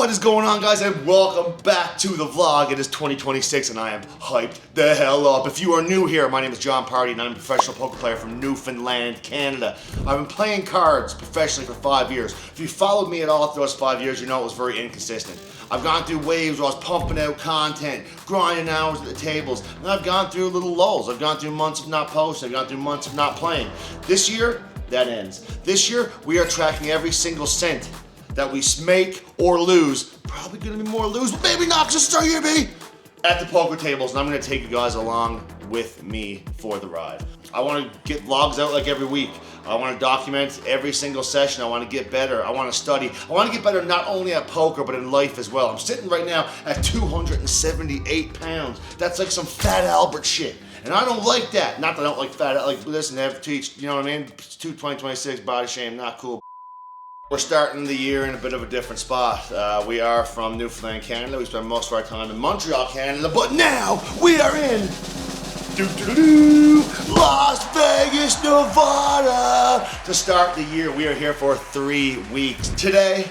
What is going on, guys, and welcome back to the vlog. It is 2026 and I am hyped the hell up. If you are new here, my name is John Party and I'm a professional poker player from Newfoundland, Canada. I've been playing cards professionally for 5 years. If you followed me at all through those 5 years, you know it was very inconsistent. I've gone through waves where I was pumping out content, grinding hours at the tables, and I've gone through little lulls. I've gone through months of not posting, I've gone through months of not playing. This year, that ends. This year, we are tracking every single cent that we make or lose. Probably gonna be more lose, but maybe not, just start here, baby. At the poker tables, and I'm gonna take you guys along with me for the ride. I wanna get vlogs out like every week. I wanna document every single session. I wanna get better. I wanna study. I wanna get better not only at poker, but in life as well. I'm sitting right now at 278 pounds. That's like some Fat Albert shit. And I don't like that. Not that I don't like fat, like listen, they have to teach, you know what I mean? 2026, body shame, not cool. We're starting the year in a bit of a different spot. We are from Newfoundland, Canada. We spend most of our time in Montreal, Canada, but now we are in Las Vegas, Nevada. To start the year, we are here for 3 weeks. Today,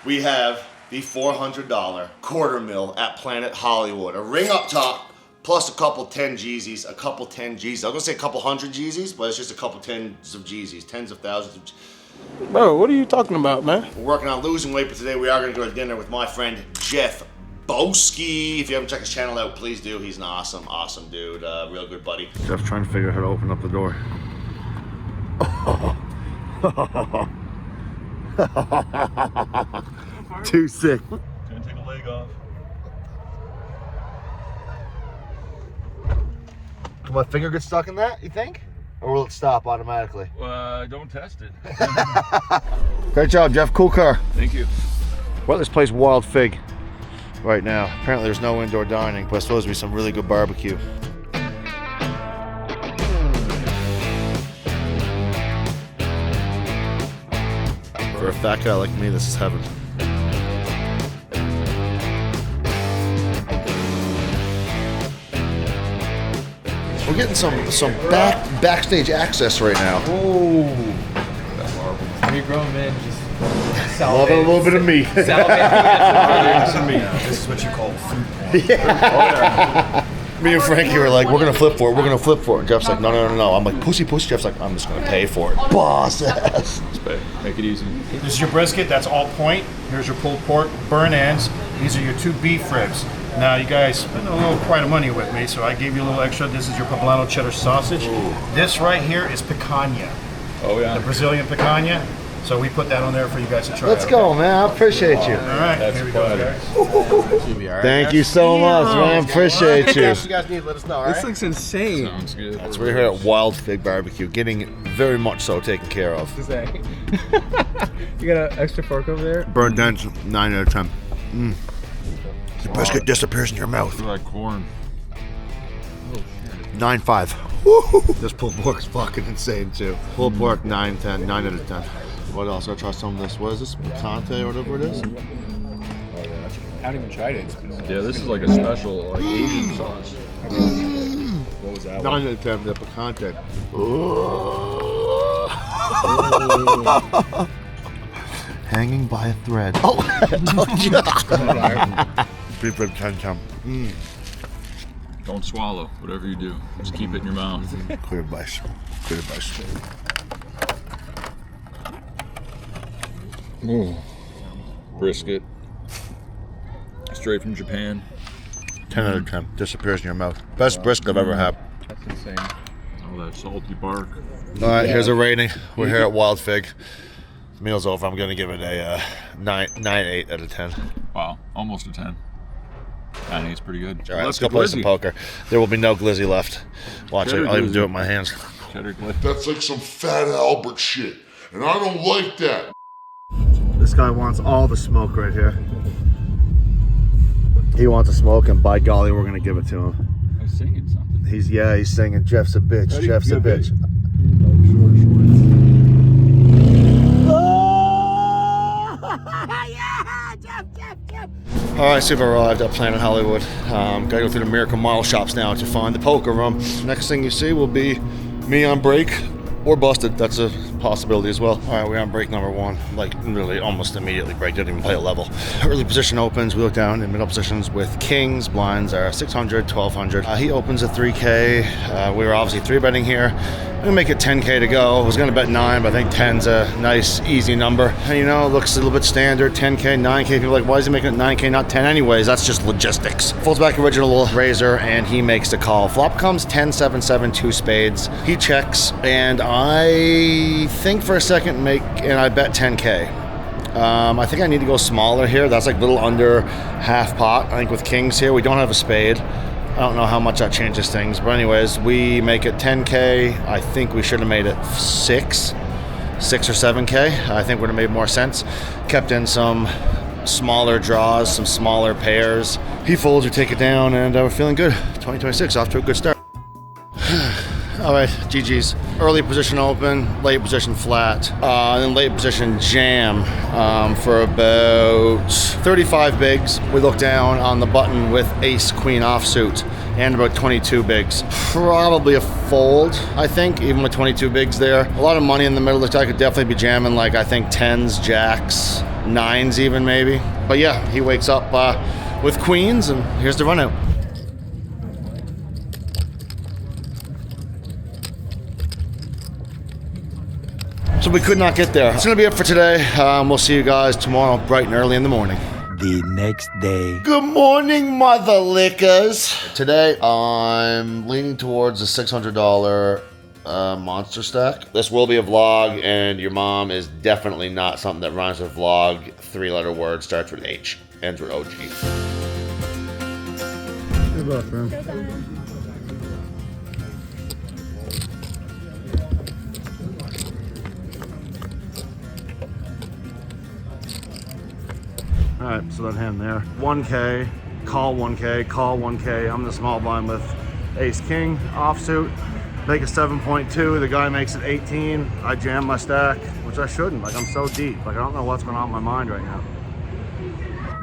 we have the $400 quarter mil at Planet Hollywood. A ring up top, plus a couple 10 Jeezys, a couple 10 Jeezys. I was gonna say a couple hundred Jeezys, but it's just a couple tens of Jeezys, tens of thousands of Jeezys. Bro, what are you talking about, man? We're working on losing weight, but today we are going to go to dinner with my friend Jeff Boski. If you haven't checked his channel out, please do. He's an awesome, awesome dude. Real good buddy. Jeff's trying to figure out how to open up the door. Too sick. Gonna take a leg off. Can my finger get stuck in that, you think? Or will it stop automatically? Don't test it. Great job, Jeff. Cool car. Thank you. We're at this place, Wild Fig, right now. Apparently there's no indoor dining, but it's supposed to be some really good barbecue. For a fat guy like me, this is heaven. We're getting some backstage access right now. Oh. When you're grown men, just Love a little bit of meat. some meat. This is what you call food porn. Me and Frankie were like, we're gonna flip for it, we're gonna flip for it. And Jeff's like, no. I'm like, pussy. Jeff's like, I'm just gonna pay for it. Boss ass. Just pay. Make it easy. This is your brisket, that's all point. Here's your pulled pork, burn ends. These are your 2 beef ribs. Now you guys spent a little quite a money with me, so I gave you a little extra. This is your poblano cheddar sausage. Ooh. This right here is picanha. Oh yeah. The Brazilian picanha. So we put that on there for you guys to try. Let's go, man. I appreciate you. All right, That's here we go, guys. Thank you so much, man. Appreciate you. If you guys need, let us know, all right? This looks insane. Sounds good. So we're here at Wild Fig Barbecue, getting very much so taken care of. You got an extra fork over there? Burnt ends, 9 out of 10. The brisket disappears in your mouth. It's like corn. 9.5. This pulled pork is fucking insane too. Pulled pork 9, 10, 9 out of 10. What else? I try some of this. What is this? Picante or whatever it is? I haven't even tried it. Yeah, this is like a special like Asian sauce. What was that? 9 out of 10. The picante. Hanging by a thread. Oh, beef rib 10, 10. Don't swallow. Whatever you do, just keep it in your mouth. Clear bice. Clear bice. Ooh. Brisket. Straight from Japan. 10 out of 10. Disappears in your mouth. Best brisket I've ever had. That's insane. Oh, that salty bark. All right, here's a rating. We're here at Wild Fig. Meal's over. I'm gonna give it a 9.8 out of 10. Wow, almost a 10. 9.8's pretty good. All right, let's go play some poker. There will be no glizzy left. Watch it. I'll even do it with my hands. Cheddar glizzy. That's like some Fat Albert shit, and I don't like that. This guy wants all the smoke right here. He wants a smoke, and by golly, we're gonna give it to him. I was singing something. He's singing. Jeff's a bitch. Jeff's a bitch. Alright, so we've arrived at Planet Hollywood. Gotta go through the Miracle Model shops now to find the poker room. Next thing you see will be me on break or busted. That's a possibility as well. All right, we're on break number 1. Like literally almost immediately break, didn't even play a level. Early position opens, we look down in middle positions with kings. Blinds are 600, 1200. He opens at 3K. We were obviously 3-betting here. I'm gonna make it 10K to go. I was gonna bet 9, but I think 10's a nice, easy number. And you know, it looks a little bit standard, 10K, 9K. People are like, why is he making it 9K, not 10 anyways? That's just logistics. Folds back original razor, and he makes the call. Flop comes 10, 7, 7, 2 spades. He checks, and I think for a second and I bet 10K. I think I need to go smaller here. That's like a little under half pot. I think with kings here, we don't have a spade. I don't know how much that changes things, but anyways, we make it 10K. I think we should have made it 6 or 7K. I think would have made more sense. Kept in some smaller draws, some smaller pairs. He folds, we take it down, and we're feeling good. 2026 off to a good start. All right, GG's. Early position open, late position flat, and then late position jam for about 35 bigs. We look down on the button with ace queen offsuit and about 22 bigs. Probably a fold, I think, even with 22 bigs there. A lot of money in the middle. Looks like I could definitely be jamming like I think 10s, jacks, 9s even maybe. But yeah, he wakes up with queens, and here's the run out. So we could not get there. It's gonna be it for today. We'll see you guys tomorrow bright and early in the morning. The next day. Good morning, mother lickers. Today I'm leaning towards a $600 monster stack. This will be a vlog, and your mom is definitely not something that rhymes with vlog. 3-letter word, starts with H, ends with OG. Good luck, man. All right, so that hand there. 1K, call 1K, call 1K. I'm the small blind with ace king offsuit. Make it 7.2. The guy makes it 18. I jam my stack, which I shouldn't. Like, I'm so deep. Like, I don't know what's going on in my mind right now.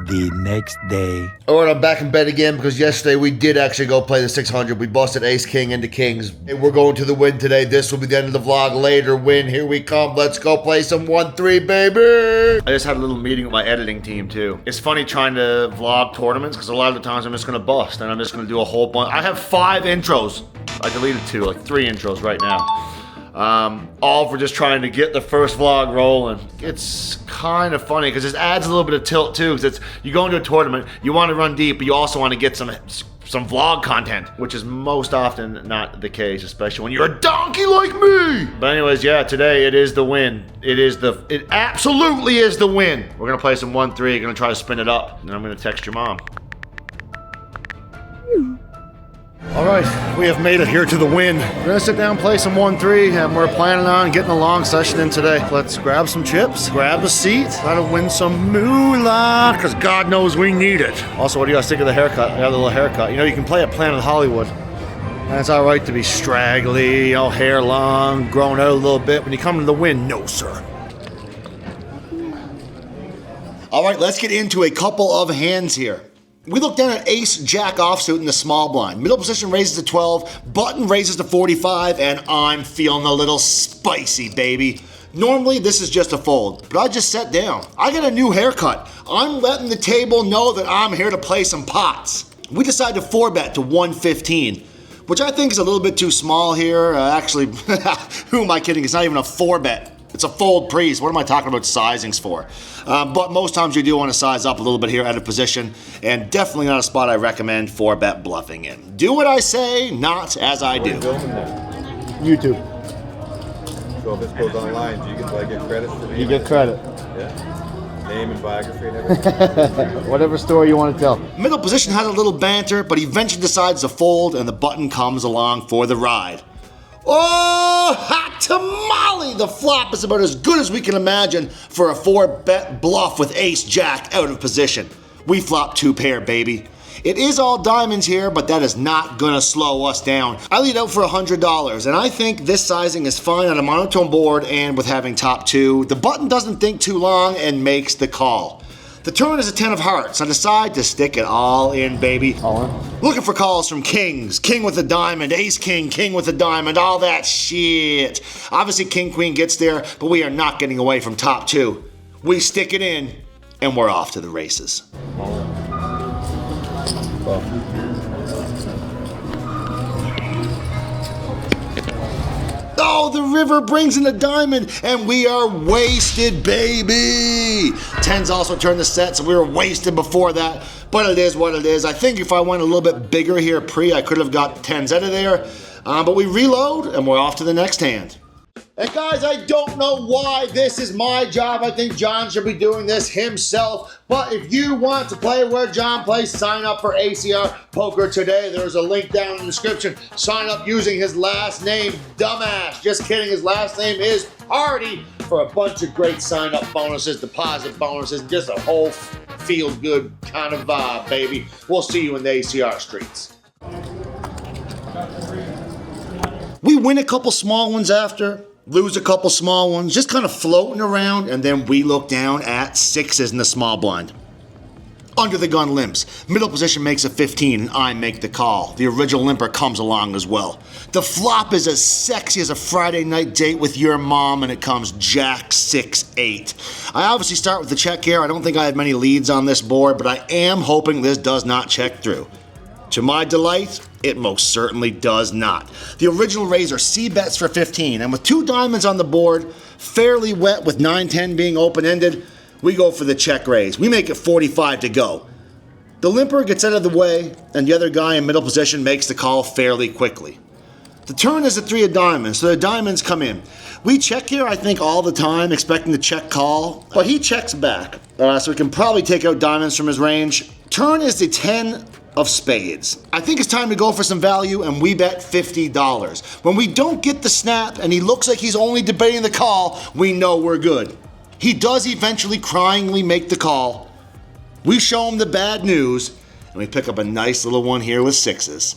The next day. All right, I'm back in bed again because yesterday we did actually go play the 600. We busted ace king into kings. And we're going to the Wynn today. This will be the end of the vlog. Later, Wynn, here we come. Let's go play some 1-3, baby. I just had a little meeting with my editing team too. It's funny trying to vlog tournaments because a lot of the times I'm just gonna bust and I'm just gonna do a whole bunch. I have 5 intros. I deleted 2, like 3 intros right now. All for just trying to get the first vlog rolling. It's kind of funny because it adds a little bit of tilt too, because it's, you go into a tournament, you want to run deep, but you also want to get some vlog content, which is most often not the case, especially when you're a donkey like me. But anyways, yeah, today it is the Wynn. It absolutely is the Wynn. We're gonna play some 1-3, gonna try to spin it up, and I'm gonna text your mom. All right, we have made it here to the Wynn. We're gonna sit down, play some 1-3, and we're planning on getting a long session in today. Let's grab some chips, grab a seat, try to win some moolah, because God knows we need it. Also, what do you guys think of the haircut? I got a little haircut. You know, you can play at Planet Hollywood. And it's all right to be straggly, you know, hair long, growing out a little bit. When you come to the Wynn, no, sir. All right, let's get into a couple of hands here. We look down at ace jack offsuit in the small blind. Middle position raises to 12, button raises to 45, and I'm feeling a little spicy, baby. Normally this is just a fold, but I just sat down. I got a new haircut. I'm letting the table know that I'm here to play some pots. We decided to 4-bet to 115, which I think is a little bit too small here. Actually, who am I kidding? It's not even a 4-bet. It's a fold pre, what am I talking about sizings for? But most times you do want to size up a little bit here out of position, and definitely not a spot I recommend 4-bet bluffing in. Do what I say, not as I do. YouTube. So if this goes online, do you get credits for me? You get credit. Yeah. Name and biography and everything? Whatever story you want to tell. Middle position has a little banter, but eventually decides to fold, and the button comes along for the ride. Oh, hot tamale! The flop is about as good as we can imagine for a 4-bet bluff with ace-jack out of position. We flop 2-pair, baby. It is all diamonds here, but that is not gonna slow us down. I lead out for $100, and I think this sizing is fine on a monotone board and with having top 2. The button doesn't think too long and makes the call. The turn is a 10 of hearts. I decide to stick it all in, baby. All in. Looking for calls from kings. King with a diamond, ace king, king with a diamond, all that shit. Obviously king queen gets there, but we are not getting away from top two. We stick it in, and we're off to the races. Oh, the river brings in a diamond, and we are wasted, baby. Tens also turned the set, so we were wasted before that. But it is what it is. I think if I went a little bit bigger here I could have got tens out of there. But we reload, and we're off to the next hand. And guys, I don't know why this is my job. I think John should be doing this himself. But if you want to play where John plays, sign up for ACR Poker today. There's a link down in the description. Sign up using his last name, Dumbass. Just kidding, his last name is Party, for a bunch of great sign-up bonuses, deposit bonuses, just a whole feel-good kind of vibe, baby. We'll see you in the ACR streets. We win a couple small ones after, lose a couple small ones, just kind of floating around, and then we look down at sixes in the small blind. Under the gun limps. Middle position makes a 15, and I make the call. The original limper comes along as well. The flop is as sexy as a Friday night date with your mom, and it comes Jack 6-8. I obviously start with the check here. I don't think I have many leads on this board, but I am hoping this does not check through. To my delight, it most certainly does not. The original raise are C-bets for 15, and with two diamonds on the board, fairly wet with 9-10 being open-ended, we go for the check raise. We make it 45 to go. The limper gets out of the way, and the other guy in middle position makes the call fairly quickly. The turn is a 3 of diamonds, so the diamonds come in. We check here, I think, all the time, expecting the check call, but he checks back, so we can probably take out diamonds from his range. Turn is the 10 of spades. I think it's time to go for some value, and we bet $50. When we don't get the snap, and he looks like he's only debating the call, we know we're good. He does eventually cryingly make the call. We show him the bad news, and we pick up a nice little one here with sixes.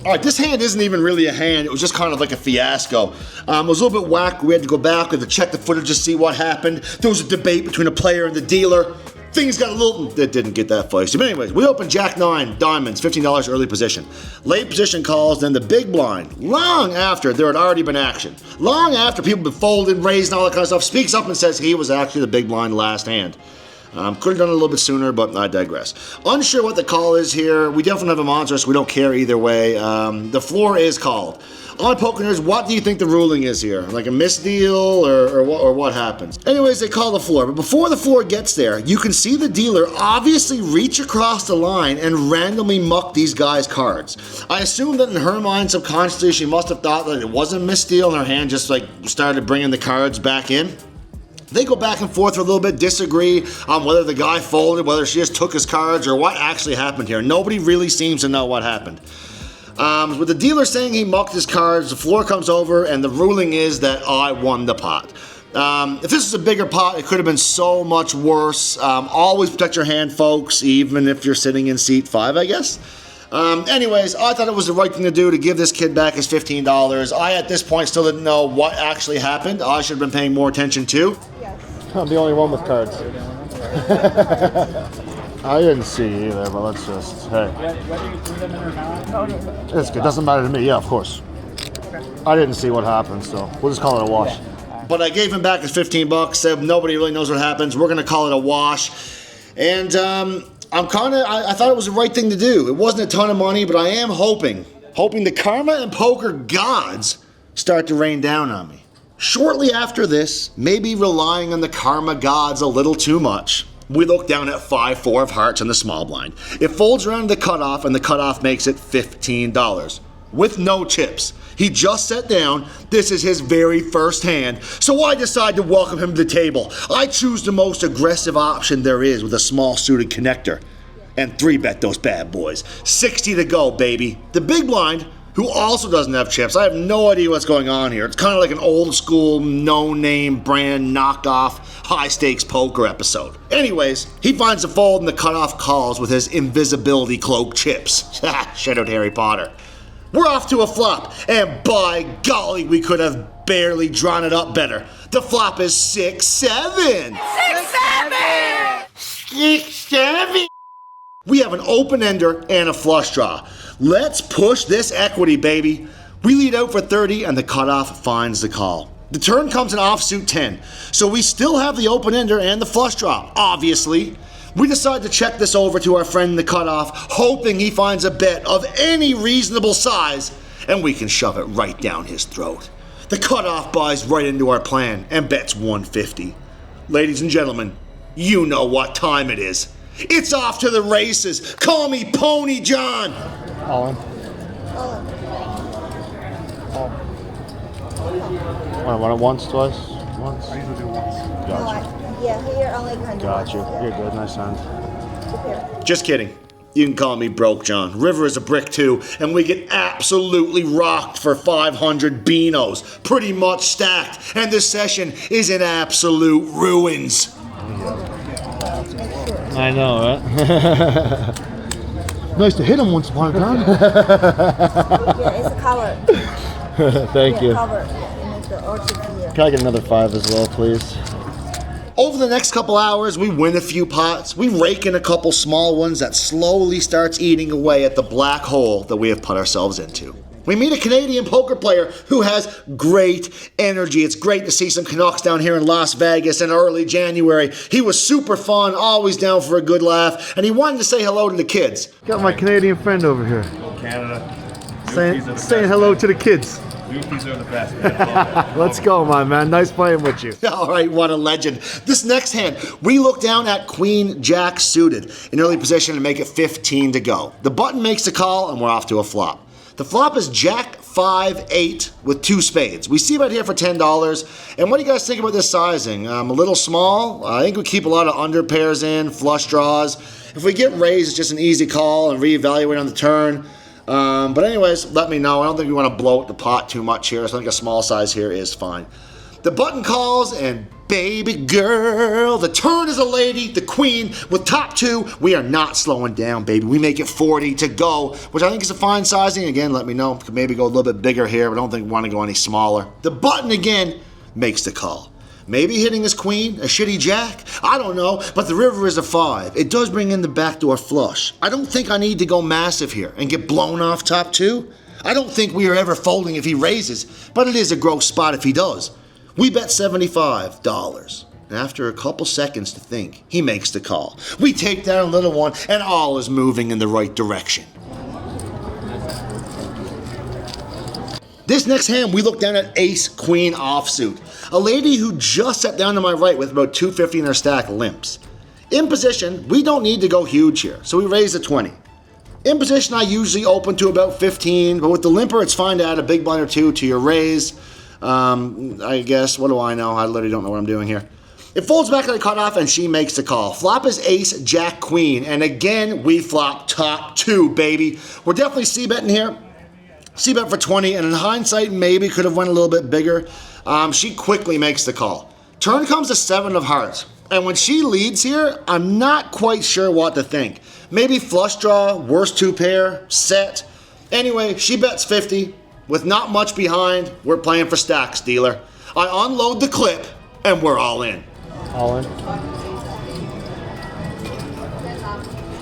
All right, this hand isn't even really a hand. It was just kind of like a fiasco. It was a little bit whack. We had to go back. We had to check the footage to see what happened. There was a debate between a player and the dealer. Things got a little, that didn't get that feisty. But anyways, we opened Jack 9, diamonds, $15 early position. Late position calls, then the big blind, long after there had already been action. Long after people had been folded, raised, and all that kind of stuff, speaks up and says he was actually the big blind last hand. Could have done it a little bit sooner, but I digress. Unsure what the call is here. We definitely have a monster, so we don't care either way. The floor is called. On Poker Nerds, what do you think the ruling is here? Like a misdeal or what happens? Anyways, they call the floor, but before the floor gets there, you can see the dealer obviously reach across the line and randomly muck these guys' cards. I assume that in her mind, subconsciously, she must have thought that it wasn't a misdeal and her hand just like started bringing the cards back in. They go back and forth for a little bit, disagree on whether the guy folded, whether she just took his cards, or what actually happened here. Nobody really seems to know what happened. With the dealer saying he mucked his cards, the floor comes over, and the ruling is that I won the pot. If this was a bigger pot, it could have been so much worse. Always protect your hand, folks, even if you're sitting in seat 5, I guess. Anyways, I thought it was the right thing to do to give this kid back his $15. I, at this point, still didn't know what actually happened. I should have been paying more attention too. I'm the only one with cards. I didn't see either, but let's just, hey. It's good, doesn't matter to me, yeah, of course. I didn't see what happened, so we'll just call it a wash. But I gave him back his $15, said nobody really knows what happens, we're gonna call it a wash. And I thought it was the right thing to do. It wasn't a ton of money, but I am hoping the karma and poker gods start to rain down on me. Shortly after this, maybe relying on the karma gods a little too much, we look down at 5-4 of hearts in the small blind. It folds around the cutoff, and the cutoff makes it $15 with no chips. He just sat down. This is his very first hand, so I decide to welcome him to the table. I choose the most aggressive option there is with a small suited connector, and 3-bet those bad boys. 60 to go, baby. The big blind, who also doesn't have chips. I have no idea what's going on here. It's kind of like an old school, no-name brand knockoff, high-stakes poker episode. Anyways, he finds the fold and the cutoff calls with his invisibility cloak chips. Shout out Harry Potter. We're off to a flop, and by golly, we could have barely drawn it up better. The flop is 6-7. 6-7! 6-7! We have an open ender and a flush draw. Let's push this equity, baby. We lead out for 30 and the cutoff finds the call. The turn comes in offsuit 10, so we still have the open ender and the flush draw, obviously. We decide to check this over to our friend in the cutoff, hoping he finds a bet of any reasonable size, and we can shove it right down his throat. The cutoff buys right into our plan and bets 150. Ladies and gentlemen, you know what time it is. It's off to the races. Call me Pony John. All in. Want it once, twice? Once? I usually do once. Gotcha. Yeah, here only can do Gotcha. once. You're good. Nice hand. Just kidding. You can call me Broke John. River is a brick too, and we get absolutely rocked for 500 beanos. Pretty much stacked, and this session is in absolute ruins. I know, right? Nice to hit him once upon a time. Yeah, it's covered. Thank you. Covered. Yeah, you make the orchid here. Can I get another 5 as well, please? Over the next couple hours, we win a few pots. We rake in a couple small ones that slowly starts eating away at the black hole that we have put ourselves into. We meet a Canadian poker player who has great energy. It's great to see some Canucks down here in Las Vegas in early January. He was super fun, always down for a good laugh, and he wanted to say hello to the kids. Got my Canadian friend over here. Canada. Saying hello to the kids. Newfies are the best, man. I love that. Let's go, my man. Nice playing with you. All right, what a legend. This next hand, we look down at Queen Jack suited in early position and make it 15 to go. The button makes the call and we're off to a flop. The flop is Jack 5-8 with 2 spades. We see about here for $10. And what do you guys think about this sizing? A little small. I think we keep a lot of under pairs in, flush draws. If we get raised, it's just an easy call and reevaluate on the turn. But anyways, let me know. I don't think we want to blow up the pot too much here, so I think a small size here is fine. The button calls, and baby girl, the turn is a lady, the queen, with top 2. We are not slowing down, baby. We make it 40 to go, which I think is a fine sizing. Again, let me know. Could maybe go a little bit bigger here, but I don't think we want to go any smaller. The button, again, makes the call. Maybe hitting his queen, a shitty jack, I don't know, but the river is a 5. It does bring in the backdoor flush. I don't think I need to go massive here and get blown off top 2. I don't think we are ever folding if he raises, but it is a gross spot if he does. We bet $75. And after a couple seconds to think, he makes the call. We take down a little one, and all is moving in the right direction. This next hand, we look down at Ace Queen offsuit. A lady who just sat down to my right with about 250 in her stack limps. In position, we don't need to go huge here, so we raise a 20. In position, I usually open to about 15, but with the limper, it's fine to add a big blind or 2 to your raise. I guess, what do I know? I literally don't know what I'm doing here. It folds back to the cutoff, and she makes the call. Flop is Ace, Jack, Queen, and again, we flop top 2, baby. We're definitely c-betting here. C-bet for 20, and in hindsight, maybe could have went a little bit bigger. She quickly makes the call. Turn comes to 7 of hearts. And when she leads here, I'm not quite sure what to think. Maybe flush draw, worst 2 pair, set. Anyway, she bets 50. With not much behind, we're playing for stacks, dealer. I unload the clip, and we're all in. All in.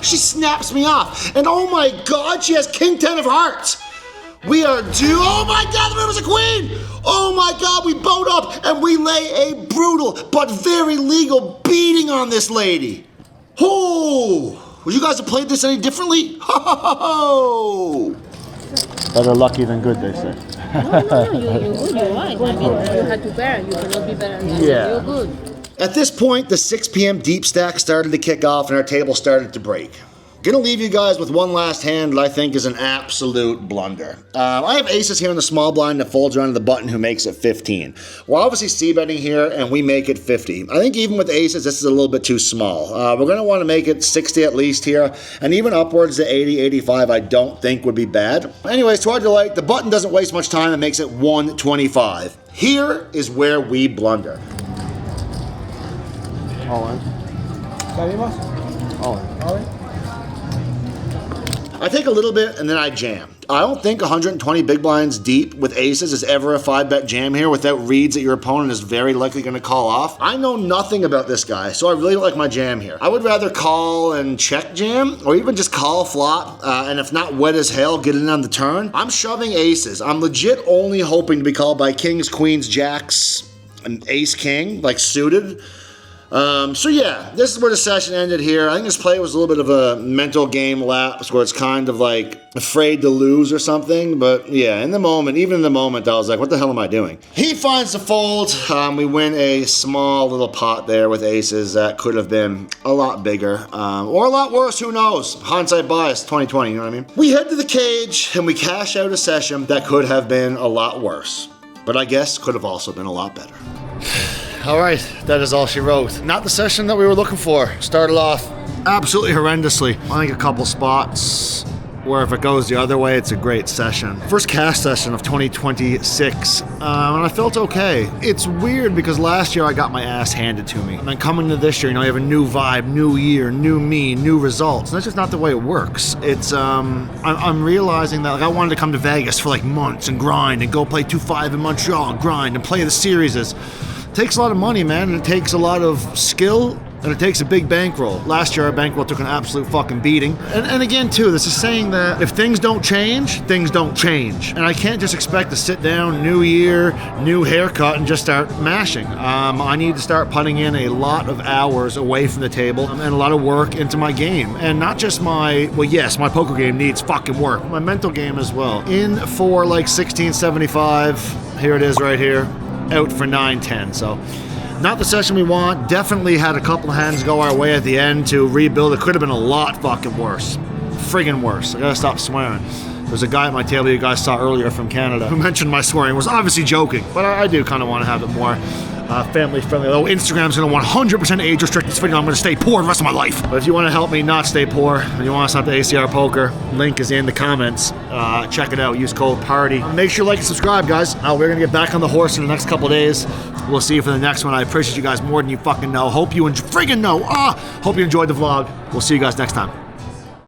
She snaps me off, and oh my God, she has King 10 of hearts. We are due. Oh my God, the river's a queen. Oh my God, we boat up and we lay a brutal but very legal beating on this lady. Oh, would you guys have played this any differently? Ho, ho, ho, ho. Better lucky than good, they say. No, you're right. I mean, you had to bear. You cannot be better than You're good. At this point, the 6 p.m. deep stack started to kick off and our table started to break. Gonna leave you guys with one last hand that I think is an absolute blunder. I have aces here in the small blind that folds around to the button who makes it 15. We're obviously c-betting here and we make it 50. I think even with aces, this is a little bit too small. We're gonna wanna make it 60 at least here, and even upwards to 80, 85 I don't think would be bad. Anyways, to our delight, the button doesn't waste much time and makes it 125. Here is where we blunder. All in. All in. I take a little bit and then I jam. I don't think 120 big blinds deep with aces is ever a 5-bet jam here without reads that your opponent is very likely going to call off. I know nothing about this guy, so I really don't like my jam here. I would rather call and check jam, or even just call flop, and if not wet as hell, get in on the turn. I'm shoving aces. I'm legit only hoping to be called by kings, queens, jacks, and ace king, like suited. So yeah, this is where the session ended here. I think this play was a little bit of a mental game lapse where it's kind of like afraid to lose or something. But yeah, in the moment, even in the moment, I was like, what the hell am I doing? He finds the fold. We win a small little pot there with aces that could have been a lot bigger or a lot worse. Who knows? Hindsight bias, 2020, you know what I mean? We head to the cage and we cash out a session that could have been a lot worse, but I guess could have also been a lot better. All right, that is all she wrote. Not the session that we were looking for. Started off absolutely horrendously. I think a couple spots where if it goes the other way, it's a great session. First cast session of 2026, and I felt okay. It's weird because last year I got my ass handed to me. And then coming to this year, you know, you have a new vibe, new year, new me, new results. And that's just not the way it works. It's, I'm realizing that like I wanted to come to Vegas for like months and grind and go play 2-5 in Montreal, grind and play the series. It takes a lot of money, man, and it takes a lot of skill, and it takes a big bankroll. Last year, our bankroll took an absolute fucking beating. And again, too, this is saying that if things don't change, things don't change. And I can't just expect to sit down, new year, new haircut, and just start mashing. I need to start putting in a lot of hours away from the table and a lot of work into my game. And not just my, well, yes, my poker game needs fucking work. My mental game as well. In for like 1675, here it is right here. Out for 9-10, so not the session we want. Definitely had a couple of hands go our way at the end to rebuild. It could have been a lot fucking worse. Friggin' worse. I gotta stop swearing. There's a guy at my table you guys saw earlier from Canada who mentioned my swearing, was obviously joking, but I do kind of want to have it more family friendly. Although Instagram's gonna 100% age restrict this video, I'm gonna stay poor the rest of my life. But if you want to help me not stay poor, and you want us out to ACR Poker, link is in the comments. Check it out. Use code PARTY. Make sure you like and subscribe, guys. We're gonna get back on the horse in the next couple days. We'll see you for the next one. I appreciate you guys more than you fucking know. Hope you Hope you enjoyed the vlog. We'll see you guys next time.